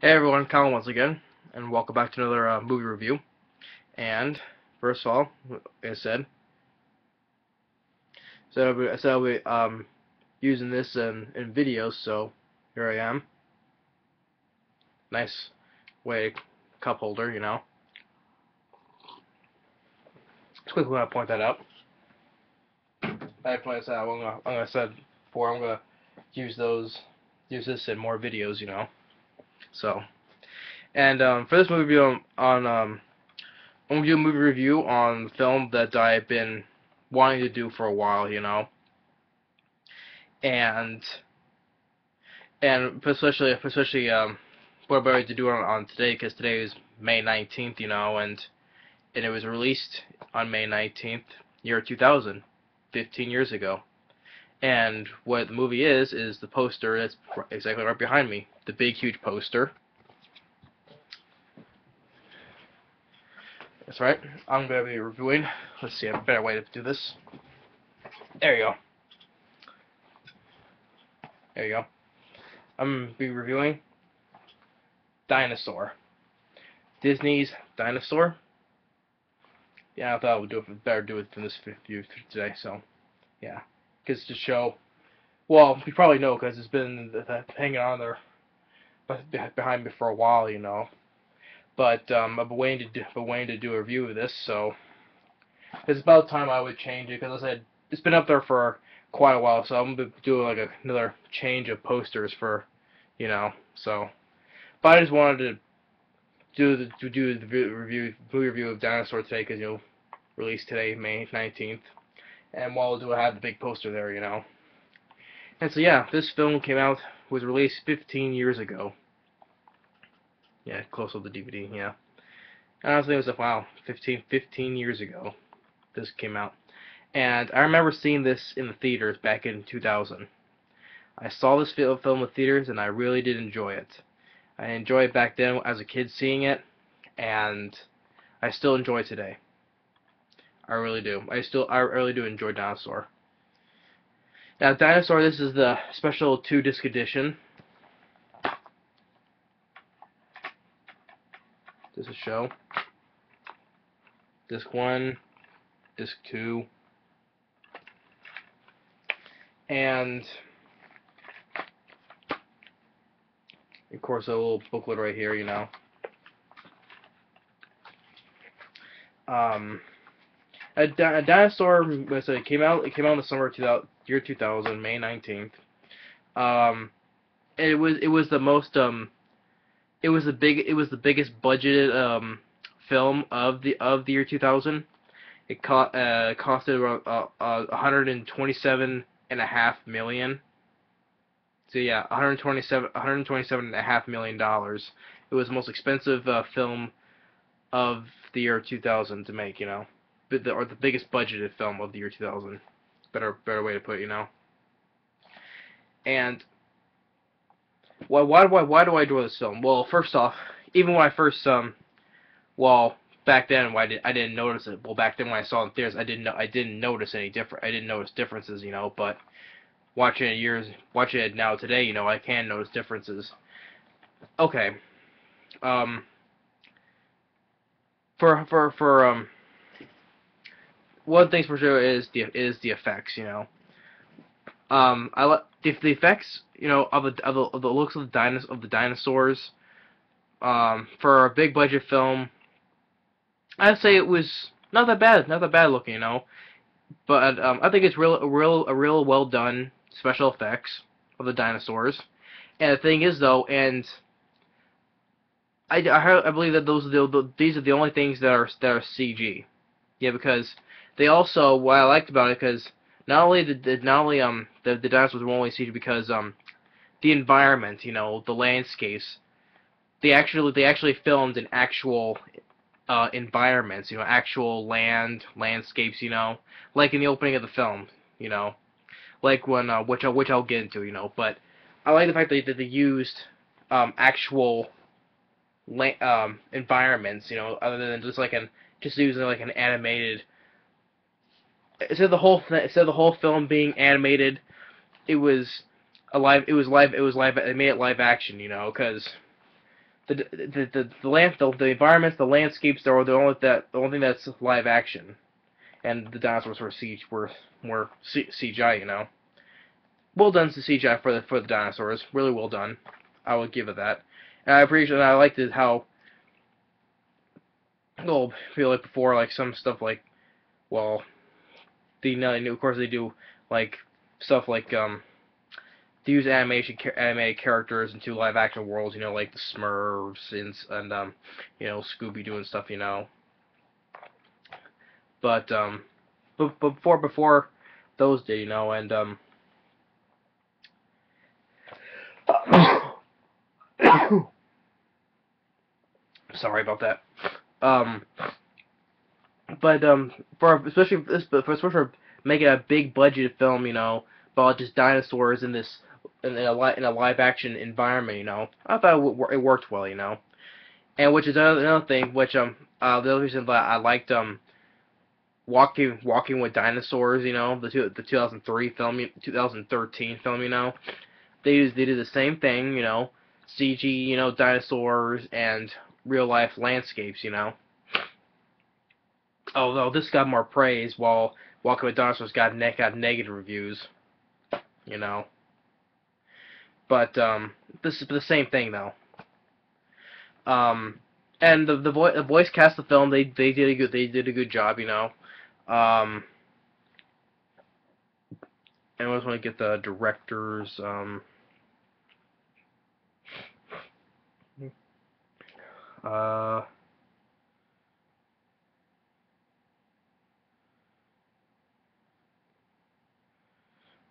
Hey everyone, Colin once again, and welcome back to another movie review. And first of all, like I said I'll be using this in videos, so here I am. Nice way cup holder, you know. Just quickly want to point that out. I said I'm gonna said before I'm gonna use this in more videos, you know. So and for this movie review I'm gonna do a movie review on the film that I've been wanting to do for a while, you know. and and especially what better to do on today, because today is May 19th, you know, and it was released on May 19th, year 2000, 15 years ago. And what the movie is the poster that's exactly right behind me, the big huge poster. That's right. I'm gonna be reviewing. Let's see a better way to do this. There you go. There you go. I'm gonna be reviewing Dinosaur. Disney's Dinosaur. Yeah, I thought I would better do it than this review today. So, yeah, because to show, well, you probably know because it's been hanging on there behind me for a while, you know. But I've been waiting to do a review of this, so it's about time I would change it, because I said it's been up there for quite a while. So I'm gonna do like another change of posters for, you know. So, but I just wanted to do the movie review of Dinosaur today, because, you know, released today, May 19th. And while do I have the big poster there, you know. And so yeah, this film was released 15 years ago. Yeah, close up the DVD, yeah. And honestly, it was like, wow, 15 years ago this came out. And I remember seeing this in the theaters back in 2000. I saw this film in the theaters, and I really did enjoy it. I enjoyed it back then as a kid seeing it, and I still enjoy it today. I really do. I really do enjoy Dinosaur. Now, Dinosaur, this is the special 2-disc edition. This is show. Disc 1, Disc 2, and of course a little booklet right here, you know. A Dinosaur, it came out in the summer of year 2000, May 19th. It was the most it was the biggest budgeted film of the year 2000. It costed around 127.5 million. So yeah, 127.5 million dollars. It was the most expensive film of the year 2000 to make, you know, or the biggest budgeted film of the year 2000. Better way to put it, you know. And why do I enjoy this film? Well, first off, even when I first well, back then I didn't notice it. Well, back then when I saw it in theaters, I didn't notice any different. I didn't notice differences, you know. But watching it now today, you know, I can notice differences. Okay. Um. For one thing for sure is the effects, you know. I like the effects, you know, of the looks of the dinosaurs. For a big budget film, I'd say it was not that bad looking, you know. But I think it's a real well done special effects of the dinosaurs. And the thing is, though, and I believe that these are the only things that are CG. Yeah, because they also, what I liked about it, because not only the dinosaurs were only CG, because the environment, you know, the landscapes, they actually filmed in actual environments, you know, actual landscapes, you know, like in the opening of the film, you know, like when which I'll get into, you know. But I like the fact that they used actual environments, you know, other than just using like an animated. Instead of the whole film being animated, it was it was live. It was live. They made it live action, you know, because the environments, the landscapes, are the only thing that's live action, and the dinosaurs were more CGI, you know. Well done to CGI for the dinosaurs, really well done. I would give it that. And I appreciate, and I liked it how, well, I feel like before, like some stuff like, well, of course they do like stuff like to use animated characters into live action worlds, you know, like the Smurfs and you know, Scooby Doo and stuff, you know. But before those did, you know, and sorry about that. Um, but especially for making a big budget film, you know, about just dinosaurs in this in a live action environment, you know, I thought it worked well, you know. And which is another thing, which the other reason that I liked Walking with Dinosaurs, you know, the 2003 film, 2013 film, you know, they did the same thing, you know, CG, you know, dinosaurs and real life landscapes, you know. Although this got more praise, while Walking with Dinosaurs got negative reviews, you know. But this is the same thing though. Um, and the voice cast of the film, they did a good job, you know. Um, and I just want to get the directors. Uh,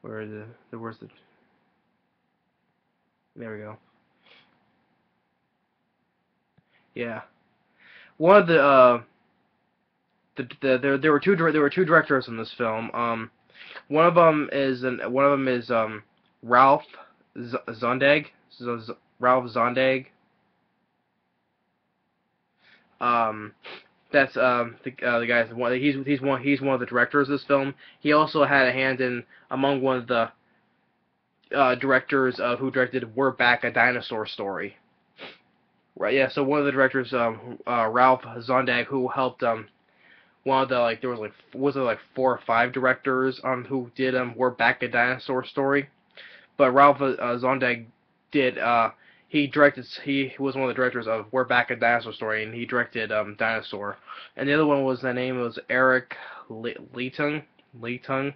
where's the there we go. Yeah, one of there were two directors in this film. One of them is Ralph Zondag. Ralph Zondag. Um, that's the guy's one. He's one of the directors of this film. He also had a hand in among one of the directors who directed "We're Back, a Dinosaur Story." Right, yeah. So one of the directors, Ralph Zondag, who helped one of the like there was there like 4 or 5 directors who did "We're Back, a Dinosaur Story," but Ralph Zondag did he was one of the directors of "We're Back, a Dinosaur Story," and he directed Dinosaur, and the other one was Eric Leitung. Leitung.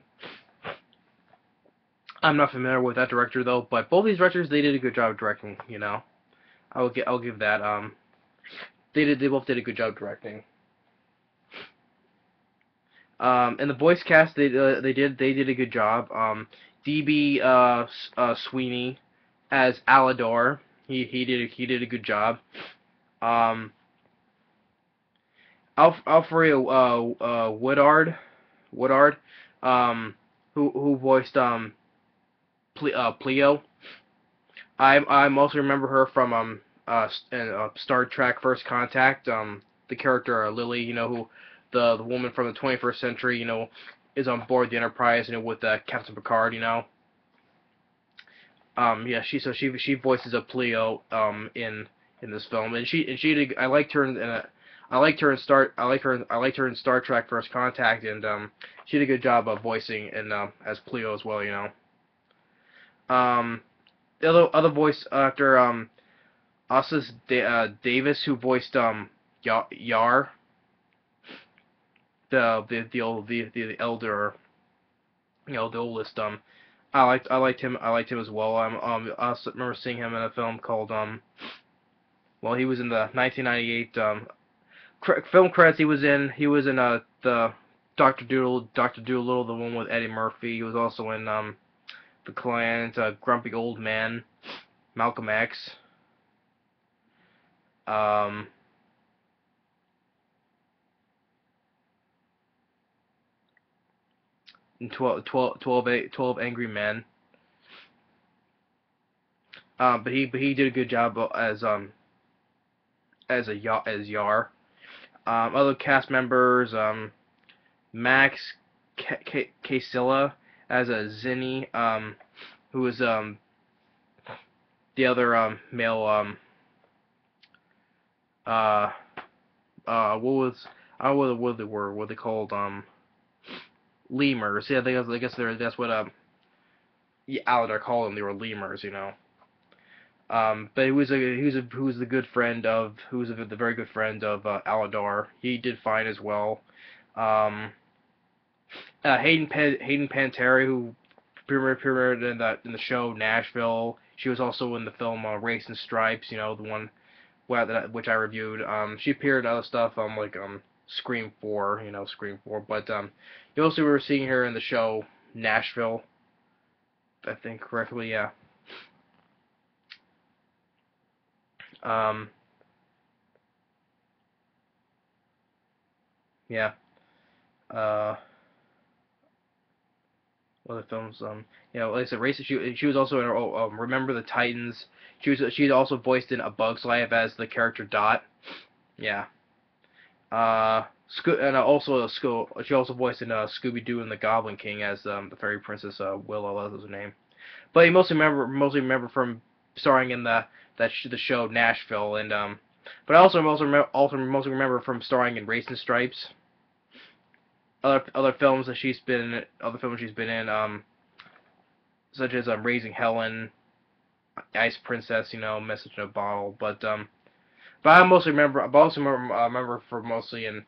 I'm not familiar with that director though, but both these directors, they did a good job directing. You know, I'll give that. They both did a good job directing. And the voice cast, they did a good job. DB Sweeney as Alador, he did a good job. Um, Alfredo Woodard, who voiced Pleo. I mostly remember her from Star Trek First Contact. The character Lily, you know, who the woman from the 21st century, you know, is on board the Enterprise, you know, with Captain Picard, you know. Yeah, she voices a Pleo in this film, and she did, I liked her I liked her in Star Trek First Contact, and she did a good job of voicing and as Pleo as well, you know. The other voice actor, Ossis Davis, who voiced Yar, the elder, you know, the oldest. I liked him as well. I also remember seeing him in a film called well, he was in the 1998 film credits. He was in the Doctor Doolittle, the one with Eddie Murphy. He was also in The Client, Grumpy Old Man, Malcolm X. Um, and 12 Angry Men. But he did a good job as Yar. Other cast members, Max Casilla as a Zinni, who was the other male uh what was I don't know what they were, what they called, lemurs. Yeah, I guess that's what yeah, Aladar called them. They were lemurs, you know. But he was the good friend of who was the very good friend of Aladar. He did fine as well. Um, Hayden Panettiere, who premiered in the show Nashville. She was also in the film Racing Stripes. You know, the one which I reviewed. She appeared in other stuff. Like Scream 4. You know, Scream 4. But you also were seeing her in the show Nashville. I think correctly. Yeah. Um, yeah. Uh, other films. You know, like I said, Racing. She was also in Remember the Titans. She's also voiced in A Bug's Life as the character Dot. Yeah. And also she also voiced in Scooby Doo and the Goblin King as the fairy princess Willow, that was her name. But you mostly remember from starring in the show Nashville, and but I also mostly remember from starring in Racing Stripes. Other films she's been in, such as Raising Helen, Ice Princess, you know, Message in a Bottle. But I also remember for mostly in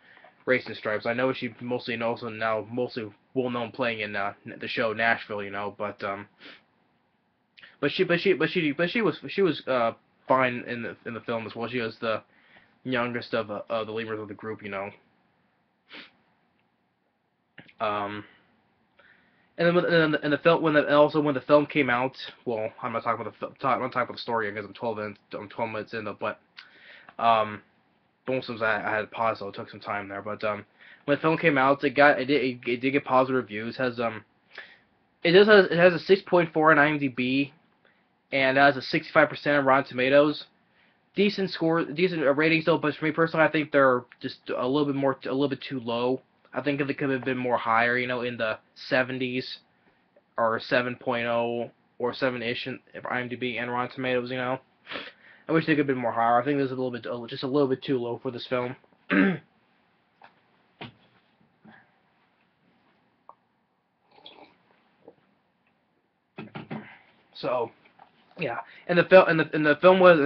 Racing Stripes. I know she mostly and also now mostly well known playing in the show Nashville, you know. She was fine in the film as well. She was the youngest of the leaders of the group, you know. Um, and the film when the film came out, well, I'm not talking about I'm not talking about the story because I'm 12 minutes in, but um, most of I had paused, so it took some time there. But when the film came out, it did get positive reviews. It has a 6.4 on IMDb and it has a 65% on Rotten Tomatoes. Decent ratings though. But for me personally, I think they're just a little bit too low. I think they could have been more higher, you know, in the 70s or 7.0 or 7-ish in IMDb and Rotten Tomatoes, you know. I wish they could have been more higher. I think this is just a little bit too low for this film. So yeah, and the film was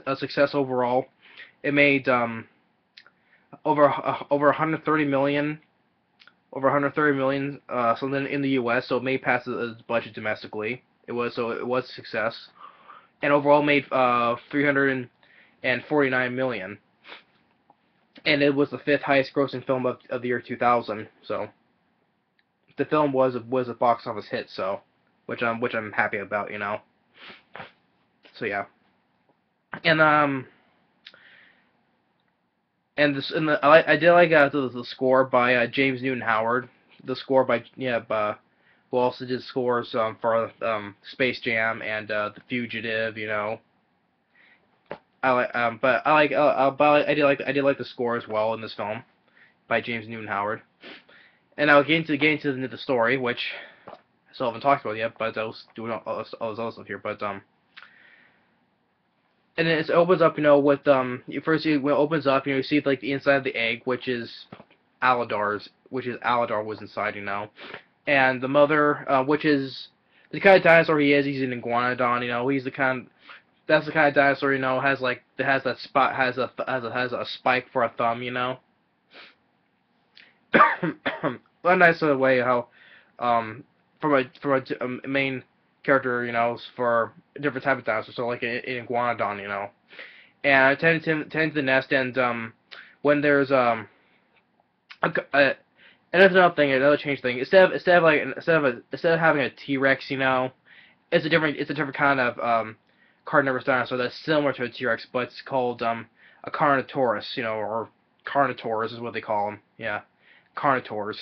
a success overall. It made over 130 million, something in the U.S. So it made past its budget domestically. It was a success, and overall made 349 million, and it was the fifth highest grossing film of the year 2000. So the film was a box office hit. So which I'm happy about, you know. So yeah, and I did like the score by James Newton Howard. The score by who also did scores for Space Jam and The Fugitive. You know, I did like the score as well in this film by James Newton Howard. And I'll get into the story, which I still haven't talked about yet, but I was doing all this other stuff here. But and then it opens up, you know, with when it opens up, you know, you see like the inside of the egg, which is Aladar was inside, you know, and the mother, which is the kind of dinosaur he is. He's an iguanodon, you know. That's the kind of dinosaur, you know, has that spot has a spike for a thumb, you know. A nice way how from a main character, you know, for a different type of dinosaur, so like an iguanodon, you know. And I tend to the nest, and when there's a, another change thing, instead of having a T-Rex, you know, it's a different kind of carnivorous dinosaur that's similar to a T-Rex, but it's called a Carnotaurus, you know, or Carnotaurs is what they call them. Yeah, Carnotaurs.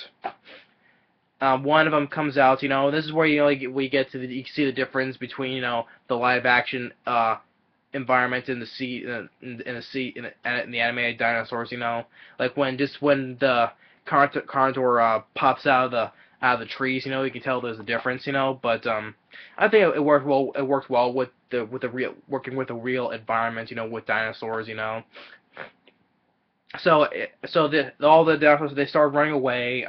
One of them comes out, you know. This is where we get to you see the difference between, you know, the live action environment in the sea in the animated dinosaurs, you know, like when the Carnotaur pops out out of the trees. You know, you can tell there's a difference. You know, but I think it worked well. It worked well with the real working with the real environment. You know, with dinosaurs. You know, all the dinosaurs they start running away.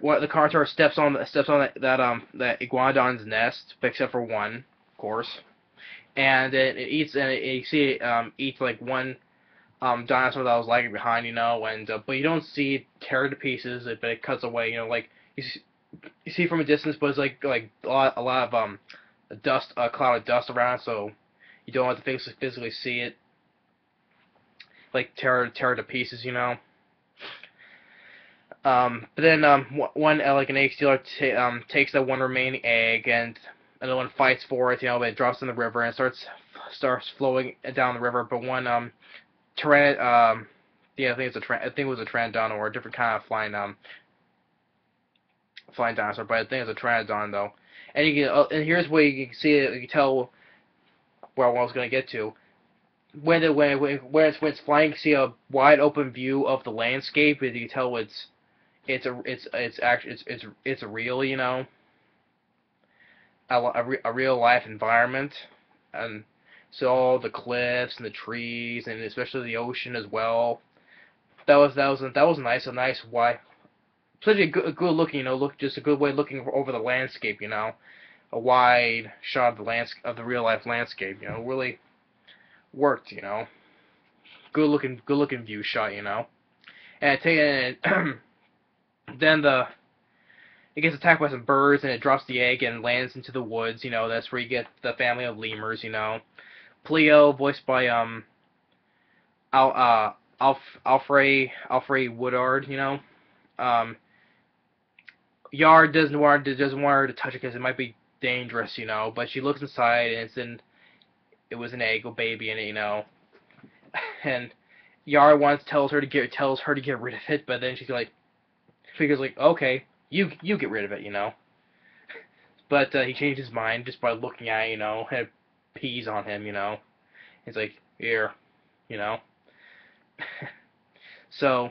What the Carnotaurus steps on that iguanodon's nest, except for one, of course, and it eats and you see it eats like one dinosaur that was lagging behind, you know, and but you don't see it tear to pieces, but it cuts away, you know, like you see from a distance, but it's like a lot of dust, a cloud of dust around, it, so you don't have to physically see it like tear to pieces, you know. But then one like an egg stealer takes that one remaining egg, and another one fights for it, you know, but it drops in the river and starts flowing down the river. But one tyran yeah, I think it was a pteranodon or a different kind of flying dinosaur, but I think it's a pteranodon though. And you can and here's where you can see it, you can tell where I was gonna get to. When it's flying, you can see a wide open view of the landscape, and you can tell it's real, you know, a real life environment, and so all the cliffs and the trees and especially the ocean as well. That was nice, a nice wide, such a good looking, you know, just a good way of looking over the landscape, you know, a wide shot of the of the real life landscape, you know, really worked, you know, good looking view shot, you know, and then it gets attacked by some birds and it drops the egg and lands into the woods. You know, that's where you get the family of lemurs. You know, Pleo, voiced by Alfred Woodard. You know, um, Yard doesn't want her to touch it because it might be dangerous. You know, but she looks inside and it was an egg, a baby in it. You know, and Yard tells her to get rid of it, but then she's like figures like, okay, you get rid of it, you know. But he changed his mind just by looking at it, you know, and it pees on him, you know. He's like, here, you know. So,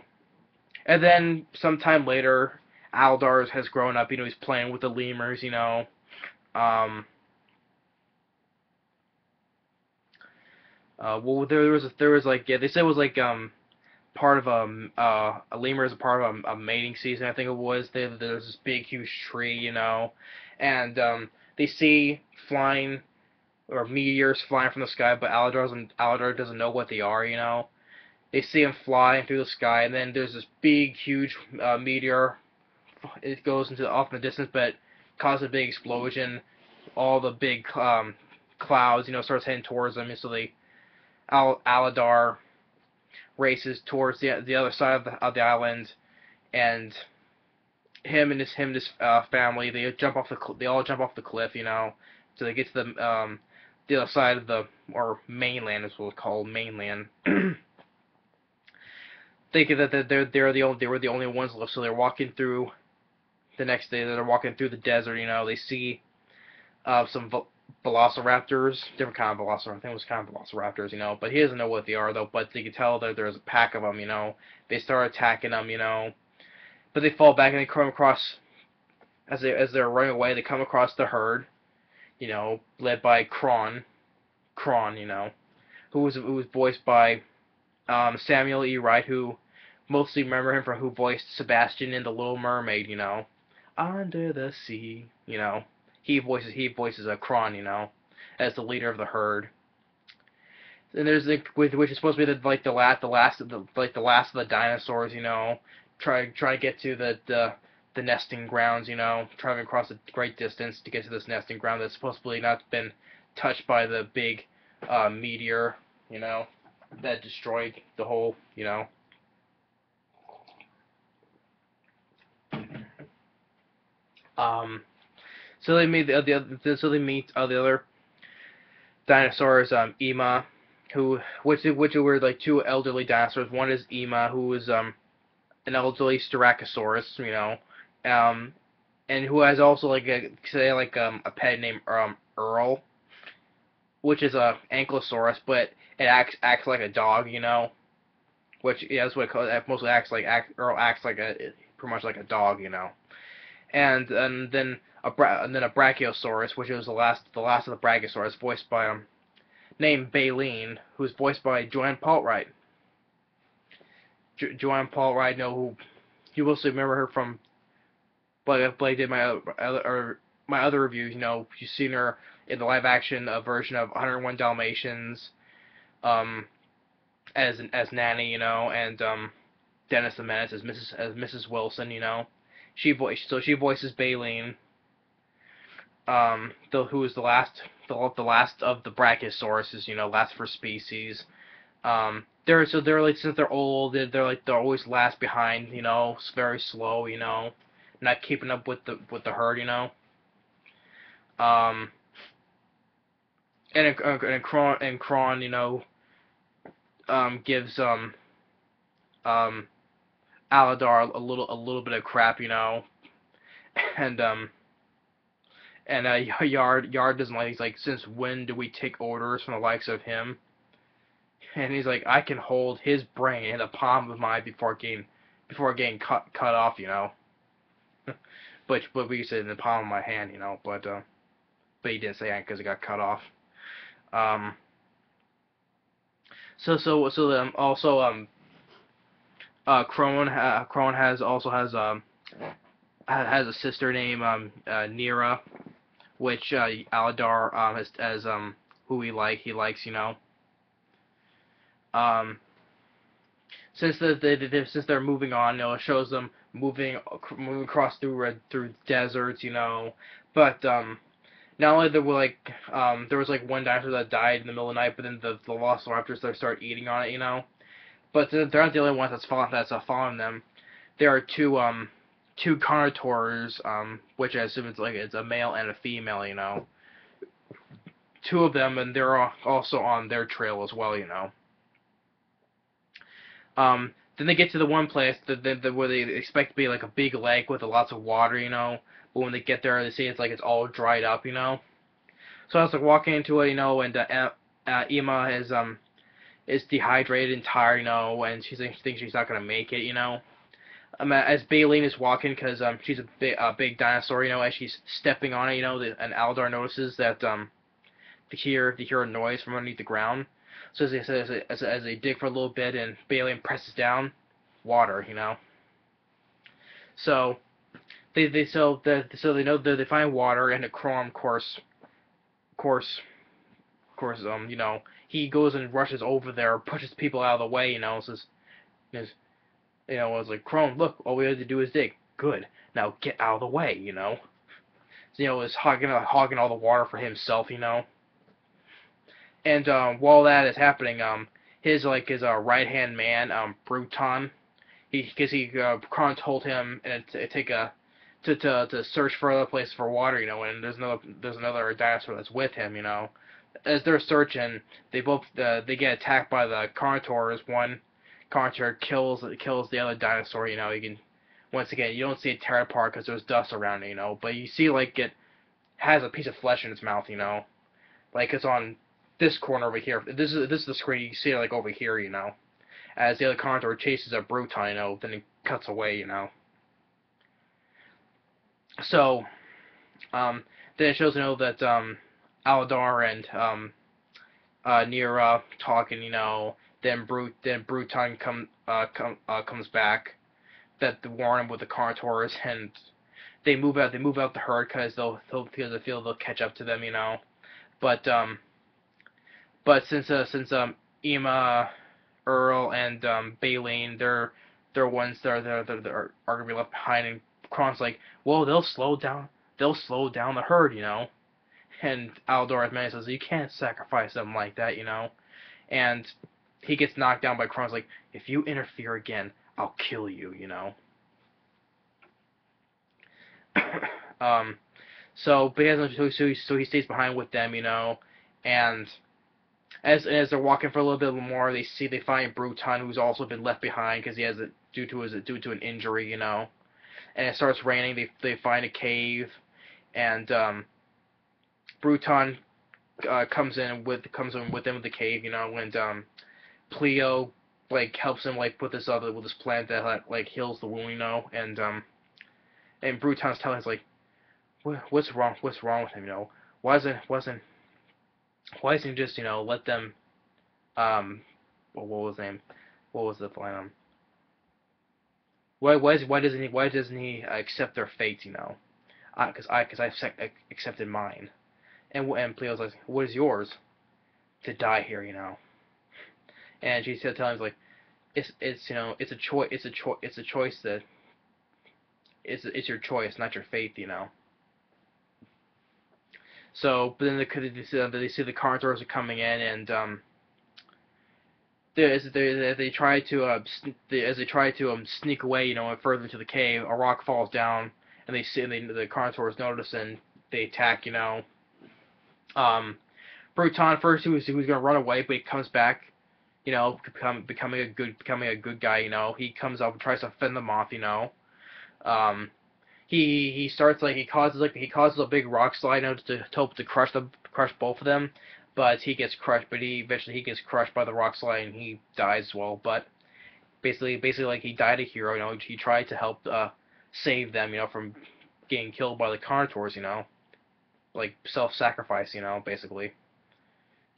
and then sometime later, Aldar has grown up, you know, he's playing with the lemurs, you know. Um, well, there was like, yeah, they said it was like, part of a lemur is a part of a mating season. I think it was. There's this big, huge tree, you know, and they see flying or meteors flying from the sky, but Aladar doesn't know what they are, you know. They see them flying through the sky, and then there's this big, huge meteor. It goes into off in the distance, but causes a big explosion. All the big clouds, you know, starts heading towards them, and so Aladar races towards the other side of the island, and him and his family they all jump off the cliff, you know, so they get to the other side of the or mainland is what it's called, mainland. Thinking that they were the only ones left, so they're walking through the next day. They're walking through the desert, you know. They see some velociraptors, different kind of velociraptor. I think it was kind of velociraptors, you know. But he doesn't know what they are though. But they can tell that there's a pack of them, you know. They start attacking them, you know. But they fall back and they come across as they're running away. They come across the herd, you know, led by Kron, you know, who was voiced by Samuel E. Wright, who mostly remember him from who voiced Sebastian in The Little Mermaid, you know, under the sea, you know. He voices a Kron, you know, as the leader of the herd. And there's which is supposed to be the last of the dinosaurs, you know, try to get to the nesting grounds, you know, traveling across a great distance to get to this nesting ground that's supposedly not been touched by the big meteor, you know, that destroyed the whole, you know. Um, so they meet the other dinosaurs, Ema, which were like two elderly dinosaurs. One is Ema, who is an elderly Styracosaurus, you know, um, and who has also like a pet named Earl, which is a Ankylosaurus, but it acts like a dog, you know, which yeah, that's what it calls. It mostly Earl acts like a pretty much like a dog, you know. And then a Brachiosaurus, which was the last of the Brachiosaurus, voiced by named Baleen, who's voiced by Joanne Paulwright. Joanne Paulwright, know who you will remember her from. Blake did my other reviews. You know, you've seen her in the live action version of 101 Dalmatians, as Nanny, you know, and Dennis the Menace as Mrs. Wilson, you know. She voices Baleen, who is the last of the Brachiosauruses, you know, last for species. They're like, since they're old, they're always last behind, you know, it's very slow, you know, not keeping up with the herd, you know. Um, and Kron, you know, gives Aladar a little bit of crap, you know, and Yard doesn't like. He's like, since when do we take orders from the likes of him? And he's like, I can hold his brain in the palm of my before getting cut off, you know. but we said in the palm of my hand, you know. But he didn't say that because it got cut off. Um. Also Crone has a sister named Nira, which Aladar as who he likes, you know. Um, since they're moving on, you know, it shows them moving across through deserts, you know. But not only there was like one dinosaur that died in the middle of the night, but then the Velociraptors that start eating on it, you know. But they're not the only ones that's following them. There are two Carnotaurs, which I assume it's a male and a female, you know. Two of them, and they're also on their trail as well, you know. Then they get to the one place where they expect to be like a big lake with lots of water, you know. But when they get there, they see it's all dried up, you know. So I was like walking into it, you know, and Emma is dehydrated and tired, you know, and she thinks she's not gonna make it, you know. As Baleen is walking, because she's a big dinosaur, you know, as she's stepping on it, you know, and Aldar notices that they hear a noise from underneath the ground. So as they dig for a little bit, and Baleen presses down, water, you know. So they know that they find water, and the Chrome, of course, you know, he goes and rushes over there, pushes people out of the way, you know, says, you know, I was like, Chrome, look, all we have to do is dig. Good. Now get out of the way, you know. So, you know, is hogging all the water for himself, you know. And while that is happening, his right hand man, Bruton, Kron told him to search for other places for water, you know, and there's another dinosaur that's with him, you know. As they're searching, they get attacked by the Carnotaurs. One Carnotaur kills the other dinosaur, you know. Once again, you don't see it tear apart because there's dust around it, you know, but you see like it has a piece of flesh in its mouth, you know, like it's on this corner over here. This is the screen. You can see it like over here, you know, as the other Carnotaur chases a Bruton, you know, then it cuts away, you know. So then it shows, you know, that Aladar and Nira talking, you know. Then Bruton comes back that to warn him with the Carnotaurs, and they move out the herd because they feel they'll catch up to them, you know. But since Emma, Earl, and Baleen, they're ones that are gonna be left behind, and Kron's like, well, they'll slow down the herd, you know. And Aldor man says, you can't sacrifice them like that, you know. And he gets knocked down by Kron's like, if you interfere again, I'll kill you, you know. So he stays behind with them, you know, and as they're walking for a little bit more, they find Bruton, who's also been left behind because he has it due to an injury, you know. And it starts raining. They find a cave, and Bruton comes in with them in the cave, you know, and Pleo like helps him like put this other with this plant that like heals the wound, you know, and Bruton's telling us like, what's wrong? What's wrong with him? You know, why isn't he just, you know, let them what was his name? What was the line? Why doesn't he accept their fate? You know, because I accepted mine. And Cleo's like, what is yours? To die here, you know. And she's still telling him like, it's you know, it's a choice that it's your choice, not your faith, you know. So, but then they see the Carnotaurs are coming in, and as they try to sneak away, you know, further into the cave, a rock falls down, and the Carnotaurs notice, and they attack, you know. Bruton first he was gonna run away, but he comes back, you know, becoming a good guy, you know. He comes up and tries to fend them off, you know. Um, he starts like he causes a big rock slide, you know, to crush both of them, but he gets crushed. But he eventually he gets crushed by the rock slide and he dies as well. But basically like he died a hero, you know. He tried to help save them, you know, from getting killed by the Carnotaurs, you know, like self-sacrifice, you know, basically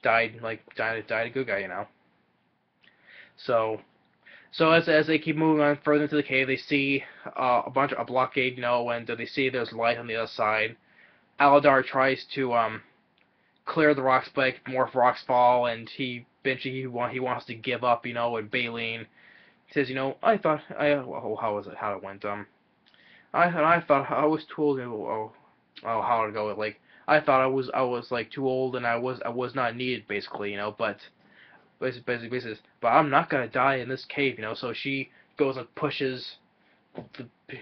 died a good guy, you know. So as they keep moving on further into the cave, they see a blockade, you know, and they see there's light on the other side. Aladar tries to clear the rocks, but more rocks fall, and he eventually he wants to give up, you know. And Baleen says, you know, how was it? How it went? I thought I was too old. How to go? Like I thought I was like too old, and I was not needed, basically, you know. But I'm not gonna die in this cave, you know. So she goes and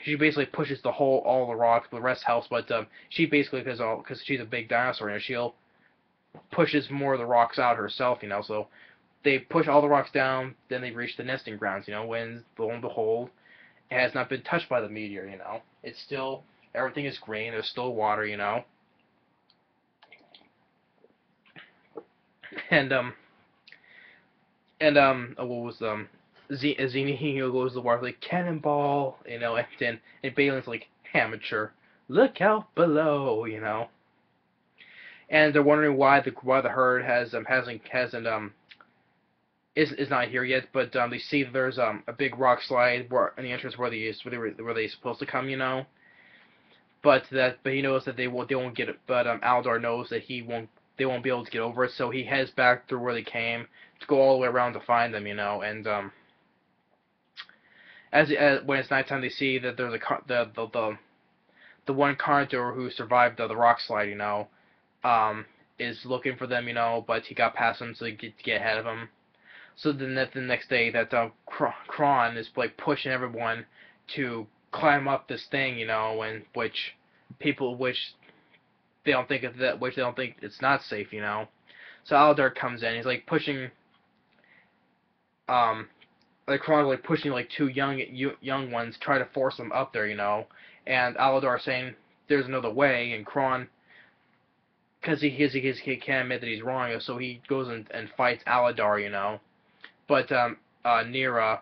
she basically pushes all the rocks. The rest helps, but she basically because she's a big dinosaur, you know, she'll pushes more of the rocks out herself, you know. So they push all the rocks down, then they reach the nesting grounds, you know. When lo and behold, it has not been touched by the meteor, you know. It's still everything is green. There's still water, you know. And what was Zenithia goes to the water like cannonball, you know, and Balin's like amateur, look out below, you know. And they're wondering why the herd hasn't is not here yet, but they see there's a big rock slide where in the entrance where they supposed to come, you know. But he knows that they won't get it. But Aldar knows that they won't be able to get over it, so he heads back through where they came to go all the way around to find them, you know. And as when it's nighttime, they see that there's the one Carnotaur who survived the rock slide, you know, is looking for them, you know, but he got past them, so they get ahead of him. So then the next day, that Kron is like pushing everyone to climb up this thing, you know, and which they don't think which they don't think it's not safe, you know. So Aladar comes in, he's like pushing, like Kron like pushing like two young ones, try to force them up there, you know. And Aladar saying there's another way, and Kron, because he can't admit that he's wrong, so he goes and fights Aladar, you know. But Nira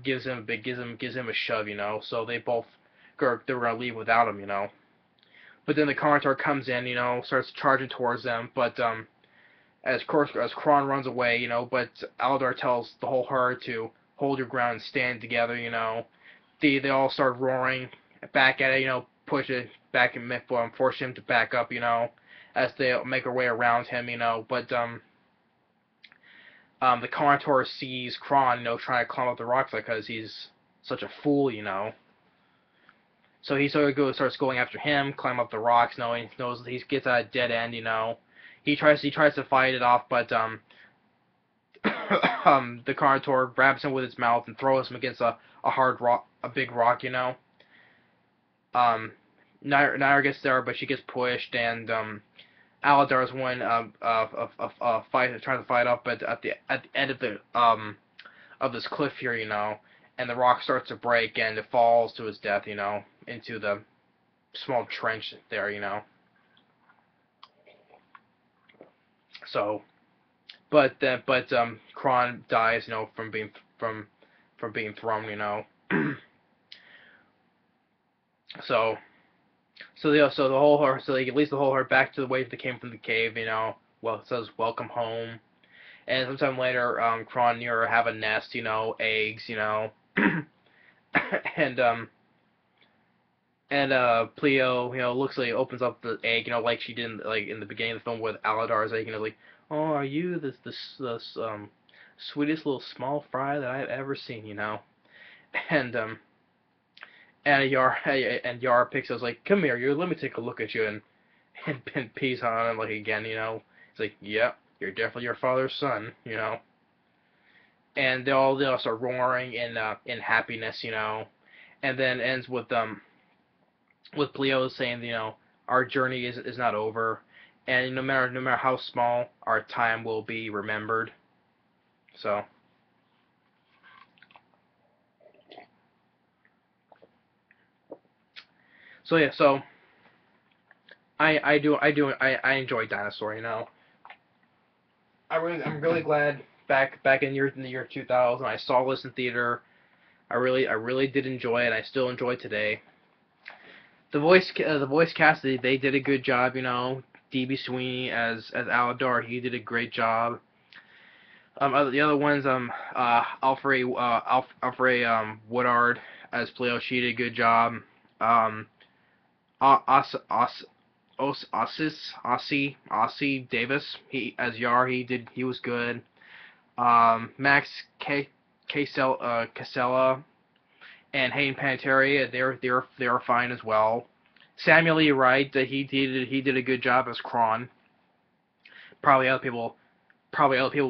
gives him a shove, you know. So they're gonna leave without him, you know. But then the Carnotaur comes in, you know, starts charging towards them. But as Kron runs away, you know, but Aladar tells the whole herd to hold your ground and stand together, you know. They all start roaring back at it, you know, push it back and force him to back up, you know, as they make their way around him, you know. But the Carnotaur sees Kron, you know, trying to climb up the rocks because he's such a fool, you know. So he starts going after him, climb up the rocks, knowing he knows he gets at a dead end, you know. He tries to fight it off, but the Carnotaur grabs him with its mouth and throws him against a hard rock, a big rock, you know. Naira gets there, but she gets pushed, and Aladar's one trying to fight up, but at the end of this cliff here, you know, and the rock starts to break and it falls to his death, you know, into the small trench there, you know. So but Kron dies, from from being thrown, so so the whole her so they leads the whole her back to the way they came from the cave, Well, it says welcome home, and sometime later, Kron and Nero have a nest, eggs, and Pleo, looks like opens up the egg, like she did in the beginning of the film with Aladar's egg, like, oh, are you this sweetest little small fry that I've ever seen, and and Yara picks us like, come here, you, let me take a look at you, and pees on him like again, It's like, yep, you're definitely your father's son, and they all start roaring in happiness, and then ends with Pleo saying, our journey is not over, and no matter how small, our time will be remembered. So yeah, so I enjoy Dinosaur. I'm really glad back in the year 2000 I saw this in theater. I really did enjoy it. I still enjoy it today. The voice cast, they did a good job. DB Sweeney as Aladar, he did a great job. The other ones, Alfred Woodard as Pleo, she did a good job. Um, Ossie Davis, he as Yar, he was good. Max Casella and Hayden Panettiere, they were fine as well. Samuel E. Wright, he did a good job as Kron. Probably other people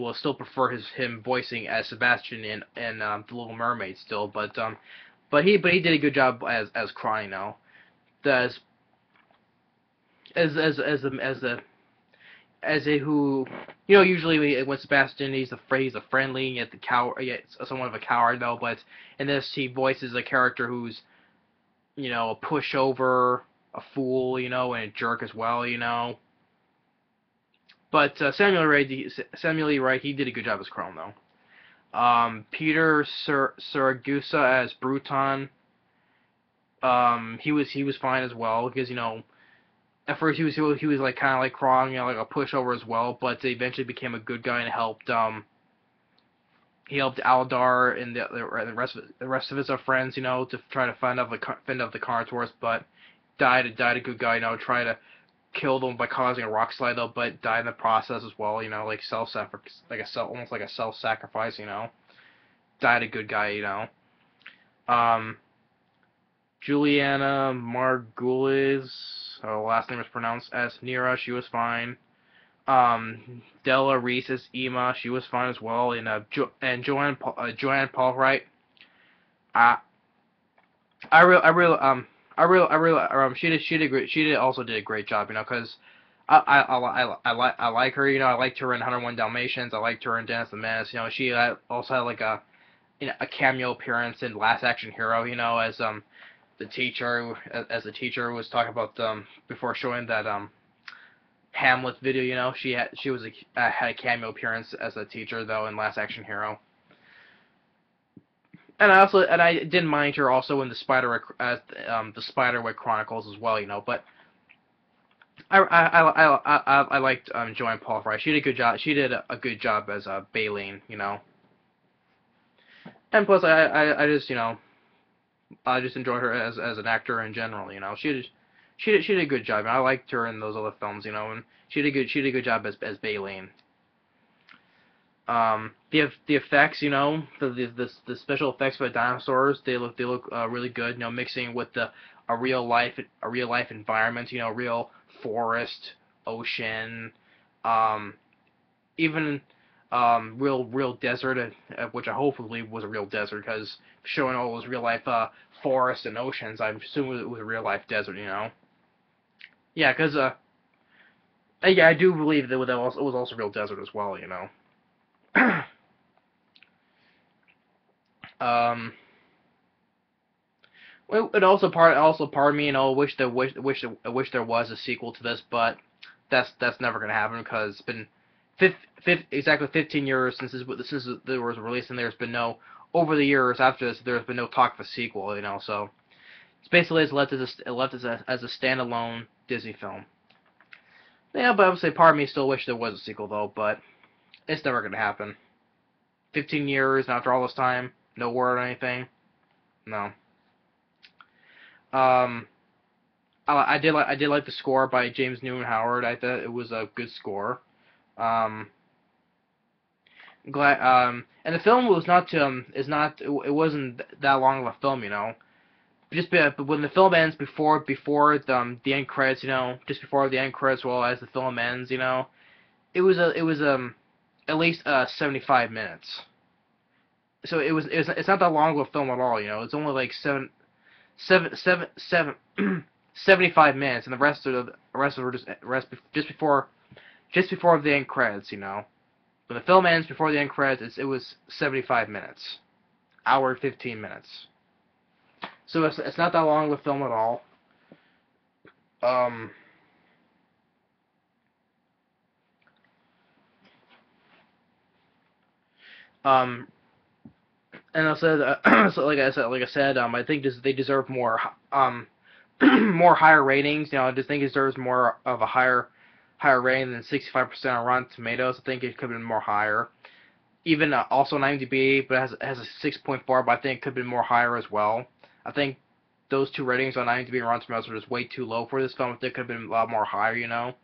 will still prefer him voicing as Sebastian in The Little Mermaid still, but he did a good job as Kron, As as a who, usually when Sebastian, he's a friendly yet the coward, yet somewhat of a coward though, but in this he voices a character who's, a pushover, a fool, and a jerk as well, But Samuel E. Wright, he did a good job as Chrome though. Peter Saragusa as Bruton, he was fine as well because at first he was like kind of like crawling, like a pushover as well, but he eventually became a good guy and he helped Aladar and the rest of his friends, to try to fend off the Carnotaurs, but died a good guy, try to kill them by causing a rock slide though, but died in the process as well, like almost like a self-sacrifice, died a good guy, Um, Juliana Margulies, her last name is pronounced as Nira, she was fine. Della Reese as Ema, she was fine as well. And Joanne Paulwright, I I real I real I real she did a great job, because I like her, I liked her in 101 Dalmatians, I liked her in Dennis the Menace, she also had like a cameo appearance in Last Action Hero, as the teacher was talking about before showing that Hamlet video, had a cameo appearance as a teacher though in Last Action Hero. And I didn't mind her also in the Spiderwick Chronicles as well, but I liked Joanne Paulwright. She did a good job. She did a good job as Baleen, And plus I just enjoyed her as an actor in general, she did a good job. And I liked her in those other films, and she did a good job as Baleen. The effects, the special effects for the dinosaurs, they look really good. Mixing with a real life environment, real forest, ocean, even real desert, which I hopefully was a real desert, because showing all those real life forests and oceans, I'm assuming it was a real life desert, Yeah, because yeah, I do believe that it was also real desert as well, Um, well, it also part of me, wish there was a sequel to this, but that's never gonna happen because it's been exactly 15 years since there was released, and there's been no over the years after this. There's been no talk of a sequel, you know. So it's basically left as a standalone Disney film. Yeah, but I would say part of me still wish there was a sequel though, but it's never gonna happen. 15 years and after all this time, no word or anything. No. Um, I did like the score by James Newton Howard. I thought it was a good score. Um, and the film was not it wasn't that long of a film, you know. But when the film ends before the end credits, you know, just before the end credits, well as the film ends, you know, it was at least 75 minutes. So it's not that long of a film at all, you know. It's only like 75 minutes, and the rest of it just before the end credits, you know. When the film ends before the end credits, it was 75 minutes, hour 15 minutes. So it's not that long of a film at all. Um, um, and I said, so like I said, I think they deserve more, more higher ratings. You know, I just think it deserves more of a higher rating than 65% on Rotten Tomatoes. I think it could have been more higher. Even also on IMDb, but it has a 6.4, but I think it could have been more higher as well. I think those two ratings on IMDb and Rotten Tomatoes are just way too low for this film. I think it could have been a lot more higher, you know.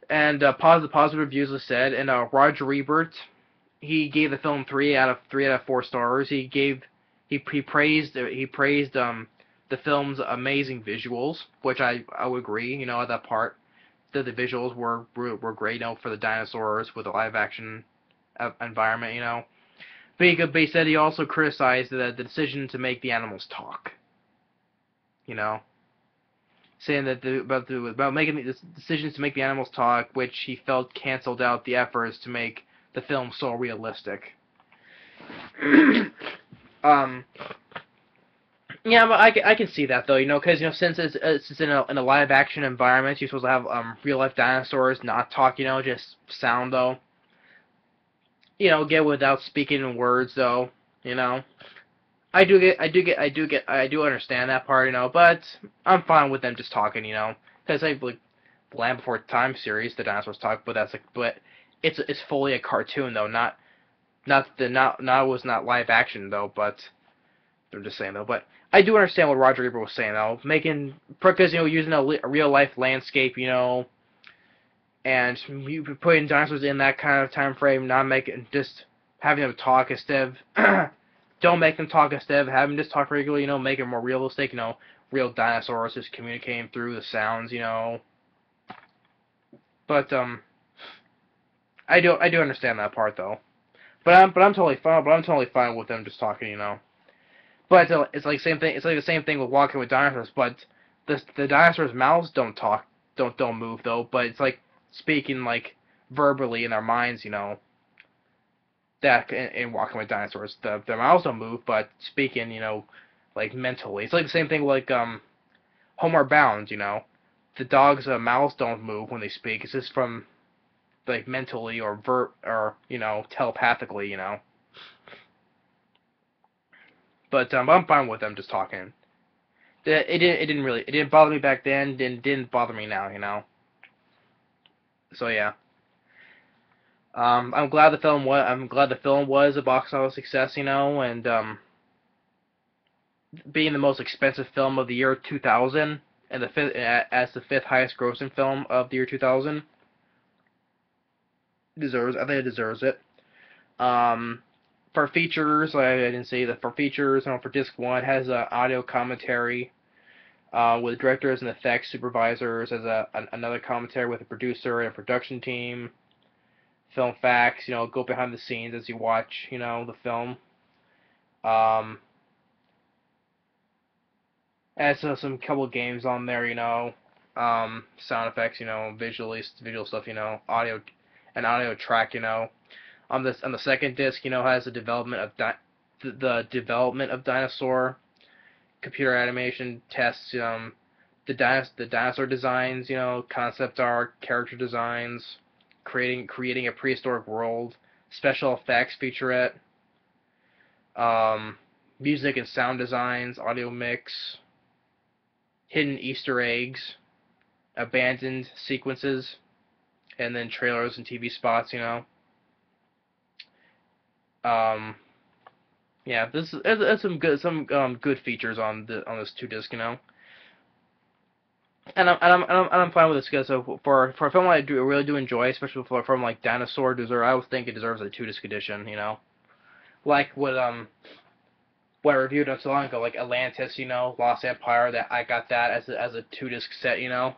And positive reviews, as I said, and Roger Ebert, he gave the film 3 out of 4 stars. He praised the film's amazing visuals, which I would agree. You know, at that part, the visuals were great. You know, for the dinosaurs with the live action environment. You know, but he said he also criticized the decision to make the animals talk. You know, saying that about making the decisions to make the animals talk, which he felt canceled out the efforts to make the film so realistic. um, yeah, but I can see that though, you know, because you know since it's in a live action environment, you're supposed to have real life dinosaurs not talk, you know, just sound though. You know, get without speaking in words though, you know. I do understand that part, you know, but I'm fine with them just talking, you know, because I like Land Before Time series, the dinosaurs talk, but it's fully a cartoon though, not was not live action though, but they're just saying though, but I do understand what Roger Ebert was saying though, making because you know using a real life landscape, you know, and you putting dinosaurs in that kind of time frame, not making just having them talk instead of don't make them talk instead of having them just talk regularly, you know, make it more realistic, you know, real dinosaurs just communicating through the sounds, you know. But I do understand that part though. I'm totally fine. But I'm totally fine with them just talking, you know. But it's like same thing. It's like the same thing with Walking with Dinosaurs. But the dinosaurs' mouths don't talk, don't move though. But it's like speaking like verbally in their minds, you know. That in Walking with Dinosaurs, the mouths don't move, but speaking, you know, like mentally. It's like the same thing like Homeward Bound, you know. The dog's mouths don't move when they speak. It's just from like mentally or you know telepathically, you know. But I'm fine with them just talking. It didn't bother me back then. Didn't bother me now, you know. So yeah. I'm glad the film was a box office success, you know, and being the most expensive film of the year 2000 and as the fifth highest grossing film of the year 2000 I think it deserves it. Um, for features, I didn't say that for features, you know, for disc one, it has audio commentary with directors and effects supervisors, as another commentary with a producer and a production team. Film facts, you know, go behind the scenes as you watch, you know, the film. Um, has some couple games on there, you know, sound effects, you know, visual stuff, you know, an audio track, you know. On the second disc, you know, has the development of the development of dinosaur computer animation tests, the dinosaur designs, you know, concept art, character designs, creating a prehistoric world, special effects featurette, music and sound designs, audio mix, hidden Easter eggs, abandoned sequences, and then trailers and TV spots. Yeah, there's some good features on this 2 disc. And I'm fine with this because for a film I really do enjoy, especially for a film like Dinosaur, I would think it deserves a 2 disc edition. Like what I reviewed not so long ago, like Atlantis, Lost Empire. That I got that as a 2 disc set. And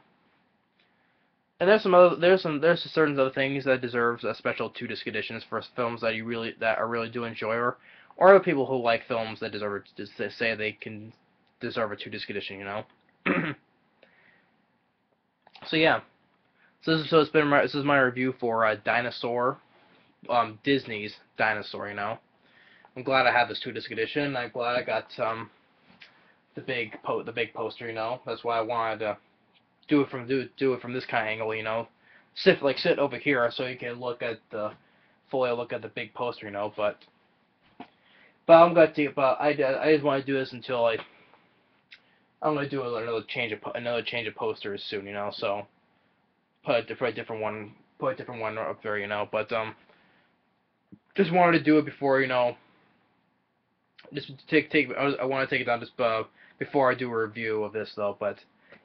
there's certain other things that deserves a special 2 disc editions for films that I really do enjoy, or other people who like films that deserve it to say they can deserve a 2 disc edition. So yeah, this is my review for Dinosaur, Disney's Dinosaur. I'm glad I had this 2 disc edition. I'm glad I got the big poster. That's why I wanted to do it from this kind of angle. Sit over here so you can fully look at the big poster. But I'm gonna I just want to do this until I'm gonna do another change of posters soon. So put a different one up there. But just wanted to do it before just I want to take it down just before I do a review of this though. But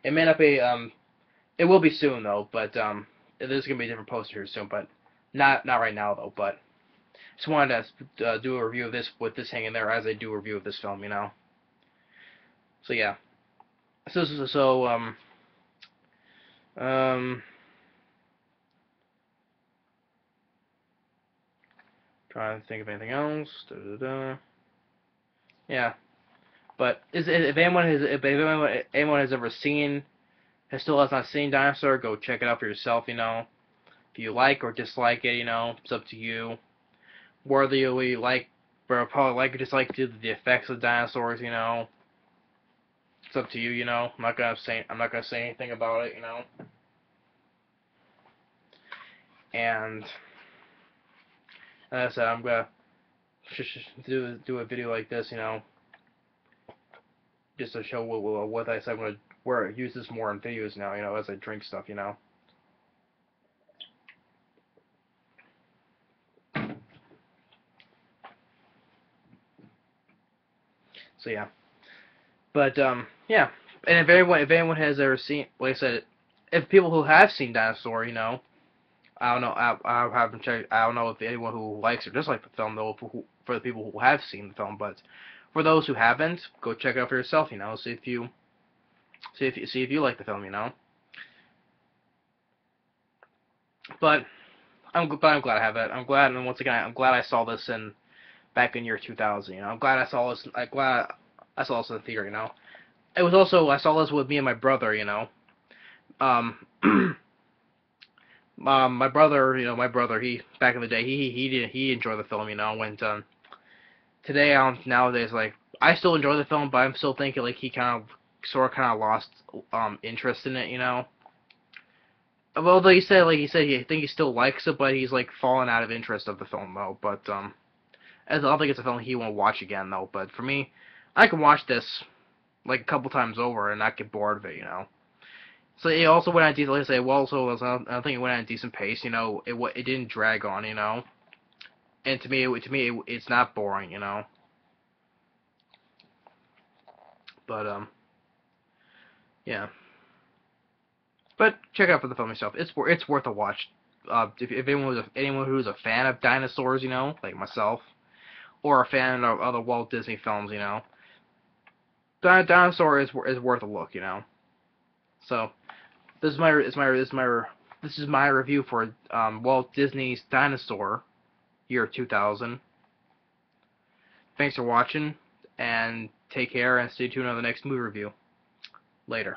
it may not be it will be soon though. But there's gonna be a different poster here soon. But not right now though. But just wanted to do a review of this with this hanging there as I do a review of this film. So yeah. So trying to think of anything else. Yeah, but if anyone has ever seen, still has not seen Dinosaur, go check it out for yourself. If you like or dislike it, it's up to you. Whether you like, or probably like or dislike the effects of dinosaurs, it's up to you. I'm not gonna say anything about it. And as I said, I'm gonna do a video like this, just to show what I said. I'm gonna use this more in videos now, as I drink stuff. So yeah, but yeah, and if anyone has ever seen, like I said, if people who have seen Dinosaur, I don't know. I haven't checked. I don't know if anyone who likes or dislikes the film, though, for the people who have seen the film. But for those who haven't, go check it out for yourself. See if you like the film. But I'm glad I have it. I'm glad, and once again, I'm glad I saw this back in year 2000. I'm glad I saw this. I'm glad I saw this in the theater. It was also I saw this with me and my brother. Um. My brother, he back in the day, he enjoyed the film, When today, nowadays, like I still enjoy the film, but I'm still thinking like he kind of lost interest in it. Although he said I think he still likes it, but he's like fallen out of interest of the film though. But I don't think it's a film he won't watch again though. But for me, I can watch this like a couple times over and not get bored of it. So it also went at a decent, like I say, I think it went at a decent pace. It didn't drag on. And to me, it's not boring. But yeah. But check it out for the film yourself. It's worth a watch. If anyone who's a fan of dinosaurs, like myself, or a fan of other Walt Disney films, Dinosaur is worth a look. So this is my review for Walt Disney's Dinosaur, year 2000. Thanks for watching, and take care, and stay tuned on the next movie review. Later.